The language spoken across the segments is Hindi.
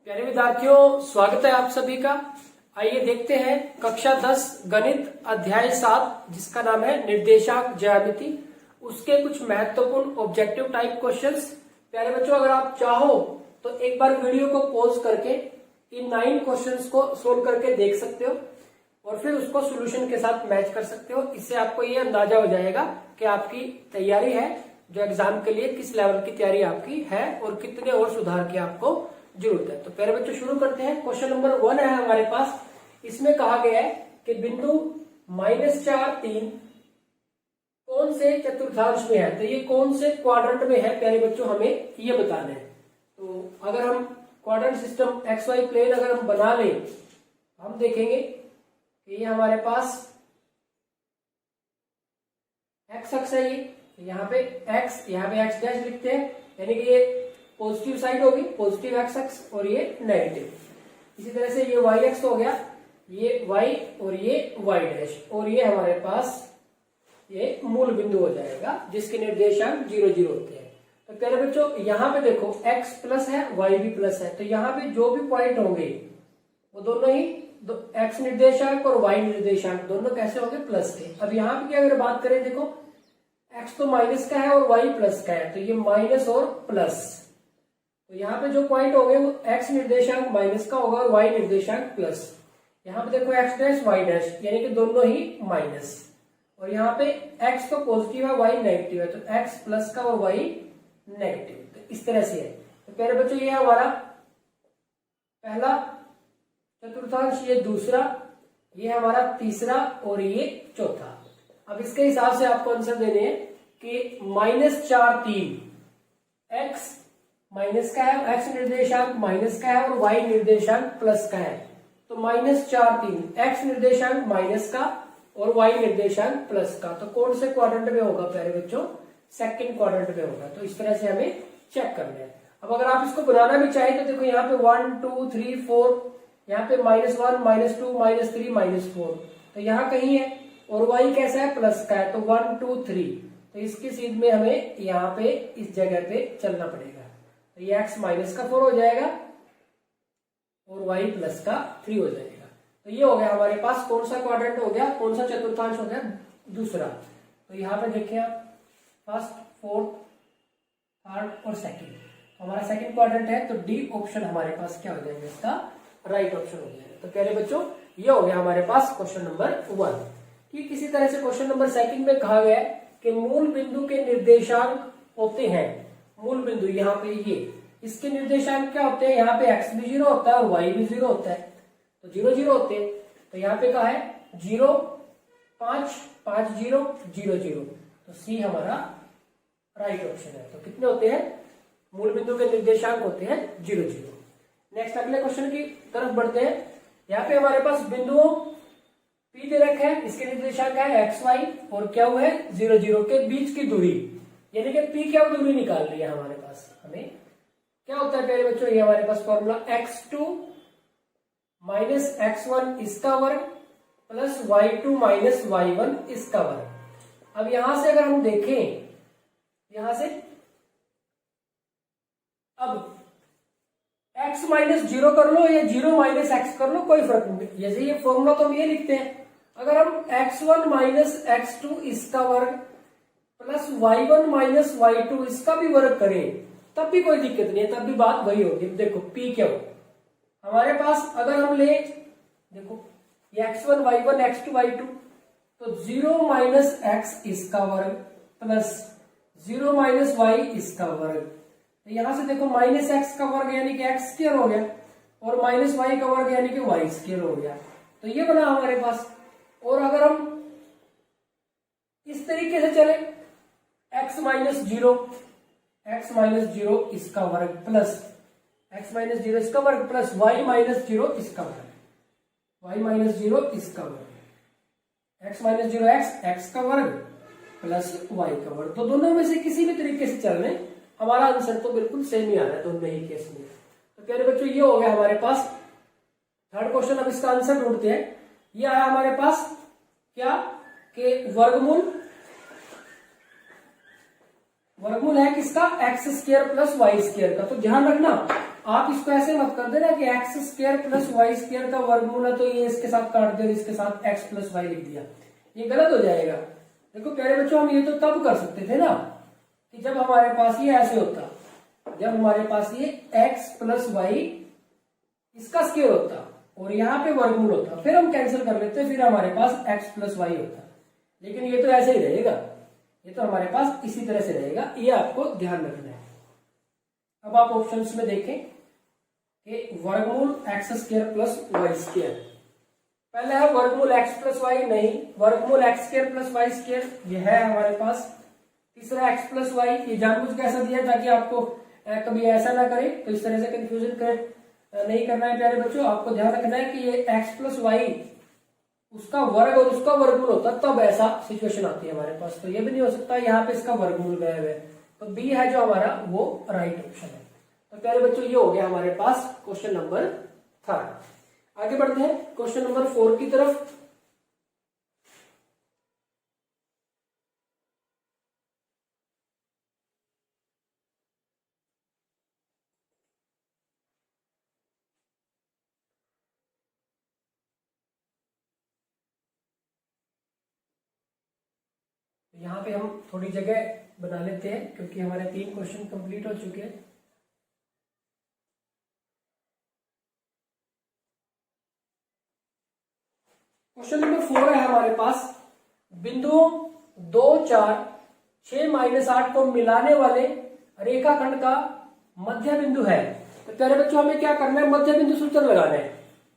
प्यारे विद्यार्थियों, स्वागत है आप सभी का। आइए देखते हैं कक्षा 10 गणित अध्याय 7 जिसका नाम है निर्देशांक ज्यामिति, उसके कुछ महत्वपूर्ण ऑब्जेक्टिव टाइप क्वेश्चंस। प्यारे बच्चों, अगर आप चाहो तो एक बार वीडियो को पॉज करके इन 9 क्वेश्चंस को सोल्व करके देख सकते हो और फिर उसको सॉल्यूशन के साथ मैच कर सकते हो। इससे आपको ये अंदाजा हो जाएगा कि आपकी तैयारी है जो एग्जाम के लिए, किस लेवल की तैयारी आपकी है और कितने और सुधार की आपको जरूरत है। तो पहले बच्चों शुरू करते हैं। क्वेश्चन नंबर 1 है हमारे पास। इसमें कहा गया है कि बिंदु -4, 3 कौन से चतुर्थांश में है। तो ये कौन से क्वाड्रेंट में है प्यारे बच्चों, हमें ये बताना है। तो अगर हम क्वाड्रेंट सिस्टम XY प्लेन अगर हम बना लें, हम देखेंगे कि ये हमारे पास एक्स अक्ष है, ये यहाँ पे x, यहाँ पे x डैश लिखते हैं, यानी कि ये पॉजिटिव साइड होगी, पॉजिटिव एक्स अक्ष, और ये नेगेटिव। इसी तरह से ये y अक्ष हो गया, ये y और ये y डैश, और ये हमारे पास ये मूल बिंदु हो जाएगा जिसके निर्देशांक 0, 0 होते हैं। तो प्यारे बच्चों यहाँ पे देखो x प्लस है, y भी प्लस है, तो यहाँ पे जो भी पॉइंट होंगे वो दोनों ही x निर्देशांक और y निर्देशांक दोनों कैसे होंगे, प्लस के। अब यहाँ पे क्या अगर बात करें, देखो x तो माइनस का है और y प्लस का है, तो ये माइनस और प्लस, तो यहाँ पे जो पॉइंट होंगे वो x निर्देशांक माइनस का होगा और y निर्देशांक प्लस। यहाँ पे देखो x डैश y डैश, यानी कि दोनों ही माइनस, और यहाँ पे x तो पॉजिटिव है, y नेगेटिव है, तो x प्लस का और y नेगेटिव। तो इस तरह से है। तो प्यारे बच्चों ये हमारा पहला चतुर्थांश, ये दूसरा, ये हमारा तीसरा और ये चौथा। अब इसके हिसाब से आपको आंसर देने हैं कि -4, 3 x माइनस का है, x निर्देशांक माइनस का है और y निर्देशांक प्लस का है। तो -4, 3 x निर्देशांक माइनस का और y निर्देशांक प्लस का, तो कौन से क्वाड्रेंट में होगा प्यारे बच्चों, सेकंड क्वाड्रेंट में होगा। तो इस तरह से हमें चेक करना है। अब अगर आप इसको बनाना भी चाहें तो देखो यहाँ पे 1, 2, 3, 4, यहाँ पे -1, -2, -3, -4, तो यहाँ कहीं है, और y कैसा है, प्लस का है, तो 1, 2, 3, तो इसकी सीध में हमें यहाँ पे इस जगह पे चलना पड़ेगा। तो ये x -4 हो जाएगा और y प्लस का 3 हो जाएगा। तो ये हो गया हमारे पास कौन सा क्वाड्रेंट हो गया, कौन सा चतुर्थांश हो गया, दूसरा। तो यहाँ पे देखिए आप, फर्स्ट, फोर्थ, थर्ड और सेकंड, हमारा सेकंड क्वाड्रेंट है, तो डी ऑप्शन हमारे पास क्या हो जाएगा, इसका राइट ऑप्शन हो जाएगा। तो प्यारे बच्चों ये हो गया हमारे पास क्वेश्चन नंबर 1। ठीक इसी तरह से क्वेश्चन नंबर 2 में कहा गया है कि मूल बिंदु के निर्देशांक होते हैं, मूल बिंदु यहाँ पे ये, इसके निर्देशांक क्या होते हैं, यहाँ पे x भी 0 होता है और y भी 0 होता है, तो 0, 0 होते हैं। तो यहाँ पे कहा है 0, 5, 5, 0, 0, 0, तो C हमारा राइट ऑप्शन है। तो कितने होते हैं, मूल बिंदु के निर्देशांक होते हैं 0, 0। नेक्स्ट अगले क्वेश्चन की तरफ बढ़ते हैं। यहाँ पे हमारे पास बिंदुओं P दे रखा है, इसके निर्देशांक है x, y, और क्या हुआ है 0, 0 के बीच की दूरी, यानी कि P क्या दूरी निकाल रही है हमारे पास। हमें क्या होता है प्यारे बच्चों, ये हमारे पास फॉर्मूला x2 माइनस x1 इसका वर्ग प्लस y2 माइनस y1 इसका वर्ग। अब यहां से अगर हम देखें, यहां से अब x -0 कर लो या 0 - x कर लो, कोई फर्क नहीं। जैसे ये फॉर्मूला तो हम ये लिखते हैं, अगर हम x1 माइनस x2 इसका वर्ग प्लस y1 माइनस y2 इसका भी वर्ग करें तब भी कोई दिक्कत नहीं है, तब भी बात वही होगी। देखो P क्या हो हमारे पास, अगर हम ले, देखो ये x1 y1 x2 y2, तो 0 - x इसका वर्ग प्लस 0 - y इसका वर्ग। तो यहां से देखो -x का वर्ग यानी कि x स्क्वायर हो गया और -y का वर्ग यानी कि y स्क्वायर हो गया। तो ये बना हमारे पास। और अगर हम इस तरीके से चले, x -0 इसका वर्ग प्लस x -0 इसका वर्ग प्लस y -0 इसका वर्ग, y -0 इसका वर्ग, x -0 x का वर्ग प्लस y का वर्ग। तो दोनों में से किसी भी तरीके से चल रहे, हमारा आंसर तो बिल्कुल सेम ही आ रहा है दोनों ही केस में। तो प्यारे बच्चों ये हो गया हमारे पास थर्ड क्वेश्चन। अब इसका आंसर ढूंढते हैं। ये आया हमारे पास क्या, कि वर्गमूल वर्गमूल है किसका, x square plus y square का। तो ध्यान रखना, आप इसको ऐसे मत कर देना कि x square plus y square का वर्गमूल है तो ये इसके साथ काट दे और इसके साथ एक्स प्लस वाई लिख दिया, ये गलत हो जाएगा। देखो प्यारे बच्चों, हम ये तो तब कर सकते थे ना कि जब हमारे पास ये ऐसे होता, जब हमारे पास ये एक्स प्लस वाई इसका स्क्वायर होता और यहाँ पे वर्गमूल होता, फिर हम कैंसिल कर लेते, फिर हमारे पास एक्स प्लस वाई होता। लेकिन ये तो ऐसे ही रहेगा, ये तो हमारे पास इसी तरह से रहेगा, ये आपको ध्यान रखना है। अब आप ऑप्शंस में देखें कि वर्गमूल x square plus y square, पहले है वर्गमूल एक्स प्लस वाई, नहीं, वर्गमूल x square plus y square ये है हमारे पास। तीसरा एक्स प्लस वाई, ये जानबूझ के ऐसा दिया ताकि आपको कभी ऐसा ना करे, तो इस तरह से कंफ्यूजन कर नहीं करना है प्यारे बच्चों। आपको ध्यान रखना है कि ये एक्स प्लस वाई उसका वर्ग और उसका वर्गमूल होता, तब ऐसा सिचुएशन आती है हमारे पास। तो ये भी नहीं हो सकता यहाँ पे इसका वर्गमूल गायब है, तो बी है जो हमारा वो राइट ऑप्शन है। तो प्यारे बच्चों, ये हो गया हमारे पास क्वेश्चन नंबर 3। आगे बढ़ते हैं क्वेश्चन नंबर 4 की तरफ। यहाँ पे हम थोड़ी जगह बना लेते हैं क्योंकि हमारे 3 क्वेश्चन कंप्लीट हो चुके हैं। क्वेश्चन नंबर 4 है हमारे पास, बिंदुओं 2, 4, 6, -8 को मिलाने वाले रेखाखंड का मध्य बिंदु है। तो प्यारे बच्चों, हमें क्या करना है, मध्य बिंदु सूत्र लगाना है।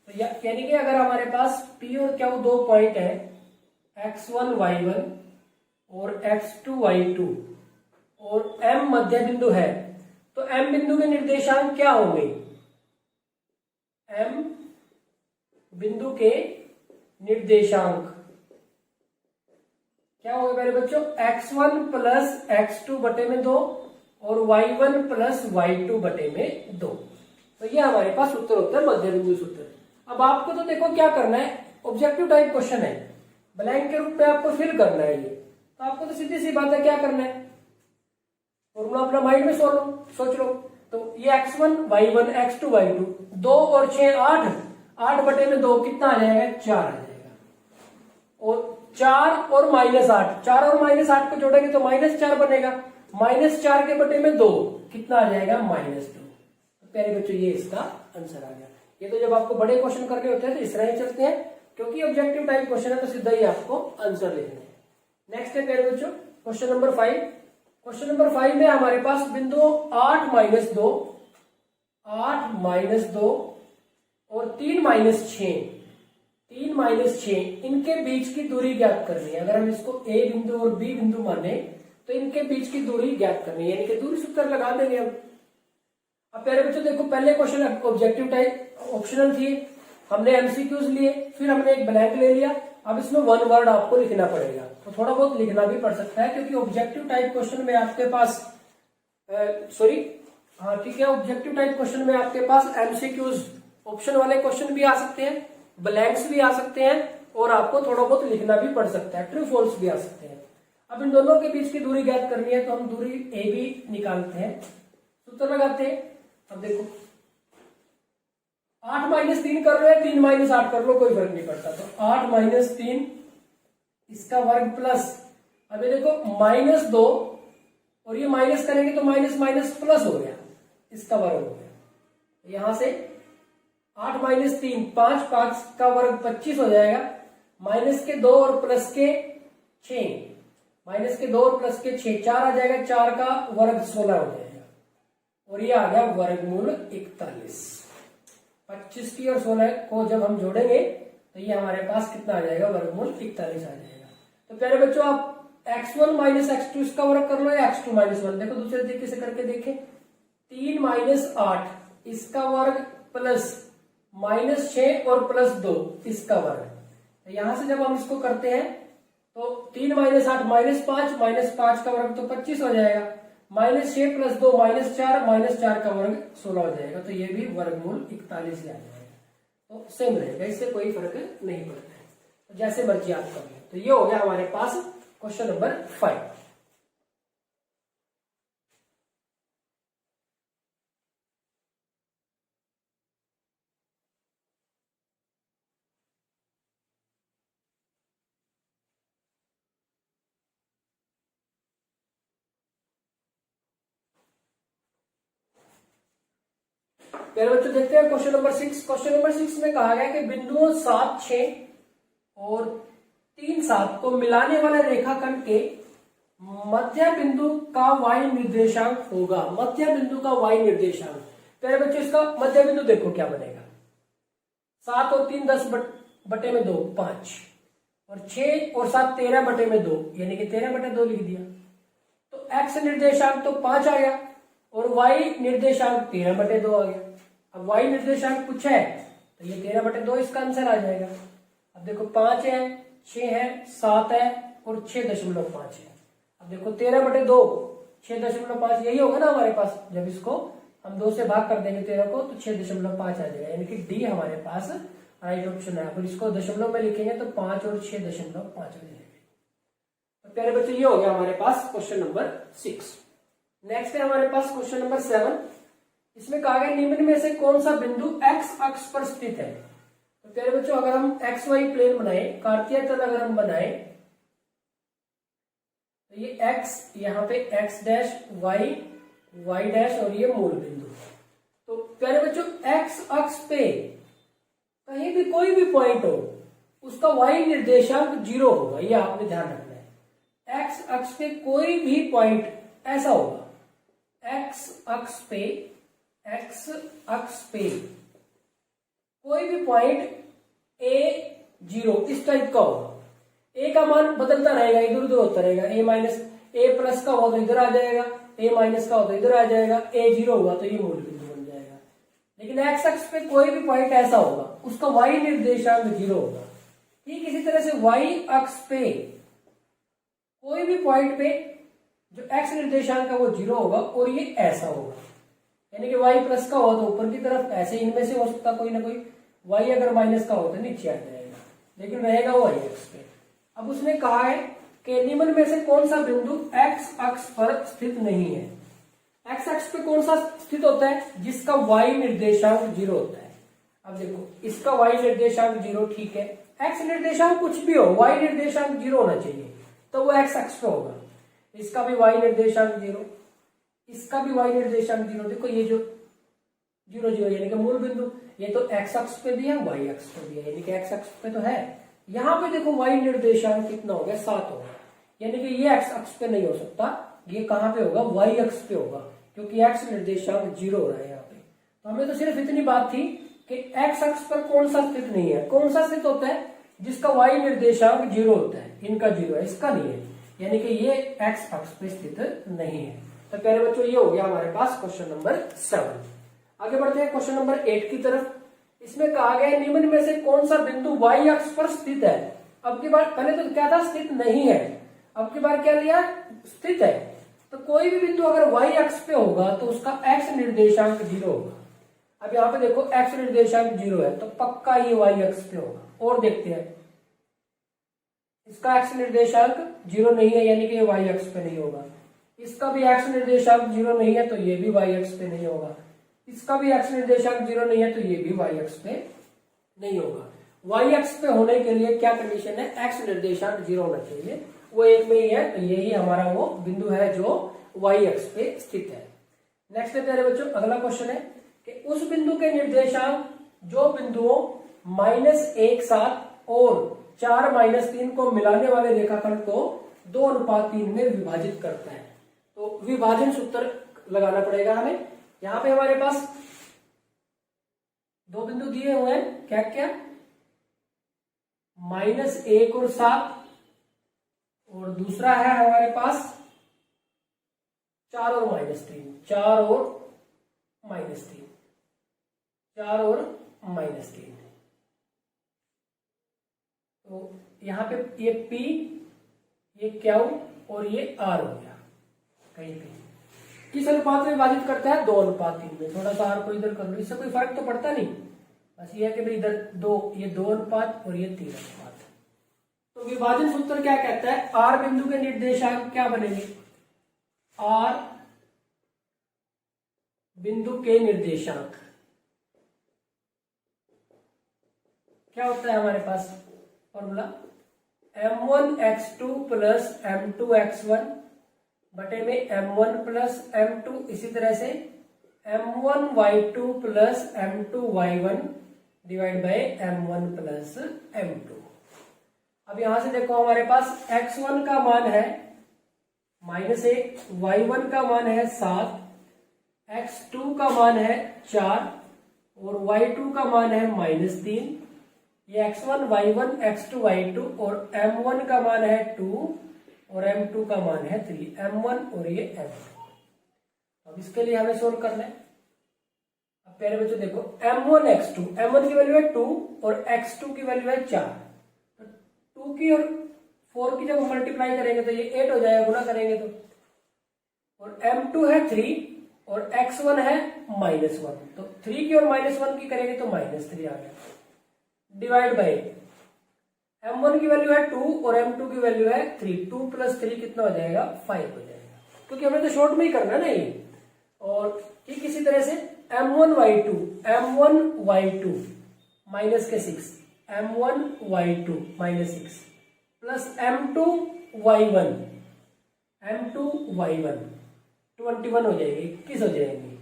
तो यानी कि अगर हमारे पास P और Q 2 पॉइंट है, x1 y1 और x2 y2 और M मध्य बिंदु है, तो M बिंदु के निर्देशांक क्या होंगे, M बिंदु के निर्देशांक क्या होगा मेरे बच्चों, x1 प्लस x2 बटे में 2 और y1 प्लस y2 बटे में 2। तो ये हमारे पास उत्तर होता है मध्य बिंदु सूत्र। अब आपको तो देखो क्या करना है, ऑब्जेक्टिव टाइप क्वेश्चन है, ब्लैंक के रूप में आपको फिल करना है ये। तो आपको तो सीधी सी बात है, क्या करना है, फॉर्मूला अपना माइंड में सोच लो। तो ये x1 y1 x2 y2, 2 और 6 8, 8 बटे में 2 कितना आ जाएगा, 4 आ जाएगा। और 4 और -8, 4 और -8 को जोड़ेंगे तो -4 बनेगा, -4 के बटे में 2 कितना आ जाएगा, -2। तो प्यारे बच्चों, ये इसका आंसर आ गया। ये तो जब आपको बड़े क्वेश्चन करने होते हैं तो इस तरह ही चलते हैं, क्योंकि ऑब्जेक्टिव टाइप क्वेश्चन है तो सीधा ही आपको आंसर लिखना है। नेक्स्ट है प्यारे बच्चों क्वेश्चन नंबर 5। क्वेश्चन नंबर 5 में हमारे पास बिंदु 8 - 2, 8 - 2 और 3 - 6, 3 - 6 इनके बीच की दूरी ज्ञात करनी है। अगर हम इसको ए बिंदु और बी बिंदु माने तो इनके बीच की दूरी ज्ञात करनी है, यानी कि दूरी सूत्र लगा देंगे हम। अब प्यारे बच्चों देखो, पहले क्वेश्चन ऑब्जेक्टिव टाइप ऑप्शनल थी, हमने एमसीक्यूज लिए, फिर हमने एक ब्लैंक ले लिया। अब इसमें 1 वर्ड आपको लिखना पड़ेगा, तो थोड़ा बहुत लिखना भी पड़ सकता है, क्योंकि ऑब्जेक्टिव टाइप क्वेश्चन में आपके पास ठीक है, ऑब्जेक्टिव टाइप क्वेश्चन में आपके पास एमसीक्यूज ऑप्शन वाले क्वेश्चन भी आ सकते हैं, ब्लैंक्स भी आ सकते हैं, और आपको थोड़ा बहुत लिखना भी पड़ सकता है, ट्रू फॉल्स भी आ सकते हैं। अब इन दोनों के बीच की दूरी ज्ञात करनी है, तो हम दूरी ए बी निकालते हैं, सूत्र लगाते हैं। अब देखो 8 - 3 कर लो या 3 - 8 कर लो, कोई फर्क नहीं पड़ता। तो 8 - 3 इसका वर्ग प्लस, अब ये देखो -2 और ये माइनस करेंगे तो माइनस माइनस प्लस हो गया, इसका वर्ग हो गया। यहां से 8 - 3 5, 5 का वर्ग 25 हो जाएगा, माइनस के 2 और प्लस के 6, माइनस के 2 और प्लस के 6, 4 आ जाएगा, 4 का वर्ग 16 हो जाएगा, और ये आ गया वर्गमूल 41। 25 की और 16 को जब हम जोड़ेंगे तो ये हमारे पास कितना आ जाएगा, वर्गमूल 41 आ जाएगा। तो प्यारे बच्चों, आप x1 - x2 इसका वर्ग कर लो या x2 - 1, देखो दूसरे तरीके से करके देखें। 3 - 8 इसका वर्ग प्लस -6 और प्लस 2 इसका वर्ग। तो यहां से जब हम इसको करते हैं तो 3 - 8 -5, -5 का वर्ग तो 25 हो जाएगा, -6 + 2 -4, -4 का वर्ग 16 हो जाएगा। तो ये भी वर्गमूल 41 ही आ जाएगा। तो सेम रहेगा, इससे कोई फर्क नहीं पड़ता है, तो जैसे मर्जी आप कर लें। तो ये हो गया हमारे पास क्वेश्चन नंबर 5। पहले बच्चों देखते हैं क्वेश्चन नंबर 6। क्वेश्चन नंबर 6 में कहा गया कि बिंदुओं 7, 6 और 3, 7 को मिलाने वाले रेखाखंड के मध्य बिंदु का y निर्देशांक होगा। मध्य बिंदु का y निर्देशांक, पहले बच्चों इसका मध्य बिंदु देखो क्या बनेगा। 7 और 3 10 बटे में 2 5 और 6 और 7 13 बटे में 2 यानी कि 13 बटे 2 लिख दिया। तो x निर्देशांक तो 5 आ गया और y निर्देशांक 13 बटे 2 आ गया। अब y निर्देशांक पूछा है तो ये 13 बटे 2 इसका आंसर आ जाएगा। अब देखो 5 है, 6 है, 7 है और 6.5 है। अब देखो 13 बटे 2 6.5 यही होगा ना हमारे पास। जब इसको हम 2 से भाग कर देंगे 13 को तो 6.5 आ जाएगा, यानी कि डी हमारे पास राइट ऑप्शन है। अगर इसको दशमलव में लिखेंगे तो 5 और 6.5 आ जाएगा। तो प्यारे बच्चों ये हो गया हमारे पास क्वेश्चन नंबर 6। नेक्स्ट है हमारे पास क्वेश्चन नंबर 7। इसमें कहा गया निम्न में से कौन सा बिंदु x अक्ष पर स्थित है। तो प्यारे बच्चों अगर हम एक्स वाई प्लेन बनाए, कार्तीय तल अगर हम बनाए तो ये x, यहाँ पे x डैश y डैश और ये मूल बिंदु। तो प्यारे बच्चों x अक्ष पे कहीं भी कोई भी पॉइंट हो उसका y निर्देशांक 0 होगा, ये आपने ध्यान रखना है। x अक्ष पे कोई भी पॉइंट ऐसा होगा, x अक्ष पे कोई भी पॉइंट a0 इस टाइप का होगा। a का मान बदलता रहेगा, इधर उधर होता रहेगा। a प्लस का होगा तो इधर आ जाएगा, a माइनस का होगा तो इधर आ जाएगा, a0 होगा तो ये मूल बिंदु बन जाएगा। लेकिन x अक्ष पे कोई भी पॉइंट ऐसा होगा उसका y निर्देशांक 0 होगा। ठीक इसी तरह से y अक्ष पे कोई भी पॉइंट पे जो x निर्देशांक है वो 0 होगा और ये ऐसा होगा, यानी कि y प्लस का हो तो ऊपर की तरफ, ऐसे इनमें से हो सकता कोई ना कोई। y अगर माइनस का हो तो नीचे आ जाएगा, लेकिन रहेगा वो y अक्ष पे। अब उसने कहा है कि निम्न में से कौन सा बिंदु x अक्ष पर स्थित नहीं है। x अक्ष पे कौन सा स्थित होता है, जिसका y निर्देशांक 0 होता है। अब देखो इसका y निर्देशांक 0 ठीक है, x निर्देशांक कुछ भी हो, y निर्देशांक 0 होना चाहिए तो वो x अक्ष पे होगा। इसका भी y निर्देशांक 0, इसका भी y निर्देशांक 0। देखो ये जो 0 0 यानी कि मूल बिंदु, ये तो x अक्ष पे भी है, y अक्ष पे भी है, यानी कि x अक्ष पे तो है। यहाँ पे देखो y निर्देशांक कितना हो गया, 7 होगा, यानी कि ये x अक्ष पे नहीं हो सकता, ये कहाँ पे होगा, y अक्ष पे होगा, क्योंकि x निर्देशांक 0 हो रहा है यहाँ पे। तो हमें तो सिर्फ इतनी बात थी कि x अक्ष पर कौन सा स्थित नहीं है। कौन सा स्थित होता है, जिसका y निर्देशांक 0 होता है। इनका 0 है, इसका नहीं है, यानी कि ये x अक्ष पे स्थित नहीं है। तो प्यारे बच्चों ये हो गया हमारे पास क्वेश्चन नंबर 7। आगे बढ़ते हैं क्वेश्चन नंबर 8 की तरफ। इसमें कहा गया निम्न में से कौन सा बिंदु y अक्ष पर स्थित है। अब की बार पहले तो क्या था, स्थित नहीं है, अब की बार क्या लिया, स्थित है। तो कोई भी बिंदु अगर y अक्ष पे होगा तो उसका x निर्देशांक 0 होगा। अब यहाँ पे देखो x निर्देशांक 0 है तो पक्का ये y अक्ष पे होगा। और देखते हैं इसका x निर्देशांक 0 नहीं है, यानी कि ये y अक्ष पे नहीं होगा। इसका भी x निर्देशांक 0 नहीं है तो ये भी y अक्ष पे नहीं होगा। इसका भी x निर्देशांक 0 नहीं है तो ये भी y अक्ष पे नहीं होगा। y अक्ष पे होने के लिए क्या कंडीशन है, x निर्देशांक 0 होना चाहिए, वो एक में ही है, तो यही हमारा वो बिंदु है जो y अक्ष पे स्थित है। नेक्स्ट है प्यारे बच्चों अगला क्वेश्चन है कि उस बिंदु के निर्देशांक जो बिंदुओं -1 7 और 4 -3 को मिलाने वाले रेखाखंड को 2:3 में विभाजित करता है। तो विभाजन सूत्र लगाना पड़ेगा हमें। यहाँ पे हमारे पास दो बिंदु दिए हुए हैं, क्या क्या, -1 और 7, और दूसरा है हमारे पास 4 और -3, 4 और -3, 4 और -3। तो यहाँ पे ये P, ये Q और ये R हो गया। कहीं पे किस अनुपात में विभाजित करता है, 2:3 में। थोड़ा सा R को इधर कर लो, इससे कोई फर्क तो पड़ता नहीं, बस ये है कि भाई इधर 2, ये 2 अनुपात और ये 3 अनुपात। तो विभाजन सूत्र क्या कहता है, R बिंदु के निर्देशांक क्या बनेंगे, R बिंदु के निर्देशांक क्या होता है हमारे पास फॉर्मूला, m1x2 प्लस m2x1 बटे में m1 प्लस m2, इसी तरह से m1y2 plus m2y1 divide by m1 plus m2। अब यहां से देखो हमारे पास x1 का मान है -1, y1 का मान है 7, x2 का मान है 4 और y2 का मान है -3। ये x1, y1, x2, y2 और m1 का मान है 2 और m2 का मान है 3, m1 और ये m2। अब इसके लिए हमें सोल्व करना है। अब प्यारे बच्चों देखो m1 x2, m1 की वैल्यू है 2 और x2 की वैल्यू है 4। तो 2 की और 4 की जब हम मल्टीप्लाई करेंगे तो ये 8 हो जाएगा, गुना करेंगे तो। और m2 है 3 और x1 है -1, तो 3 की और -1 की करेंगे तो -3 आ गया। डिवाइड बाय m1 की वैल्यू है 2 और m2 की वैल्यू है 3, 2 प्लस 3 कितना हो जाएगा 5 हो जाएगा, क्योंकि हमें तो शॉर्ट में ही करना है ना ये। और ठीक इसी तरह से m1y2 माइनस के 6, m1y2 -6 प्लस m2y1 21 हो जाएगी, 21 हो जाएंगे।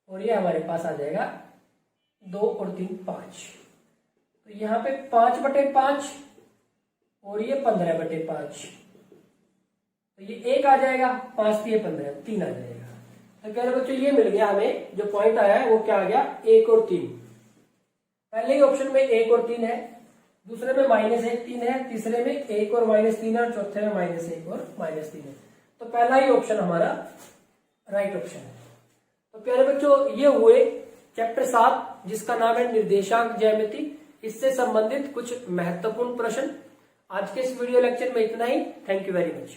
और ये हमारे पास आ जाएगा 2 और 3 5। तो यहाँ पे 5/5 और ये 15/5, तो ये 1 आ जाएगा, 5 3 15, 3 आ जाएगा। तो कह रहे बच्चों ये मिल गया हमें, जो पॉइंट आया है वो क्या आ गया 1 और 3। पहले ही ऑप्शन में 1 और 3 है, दूसरे में -1 3 है, तीसरे में 1 और -3 है और चौथे में -1 और -3 है। तो पहला ही ऑप्शन हमारा राइट ऑप्शन है। तो प्यारे बच्चों ये हुए चैप्टर 7 जिसका नाम है निर्देशांक ज्यामिति, इससे संबंधित कुछ महत्वपूर्ण प्रश्न। आज के इस वीडियो लेक्चर में इतना ही। Thank you very much.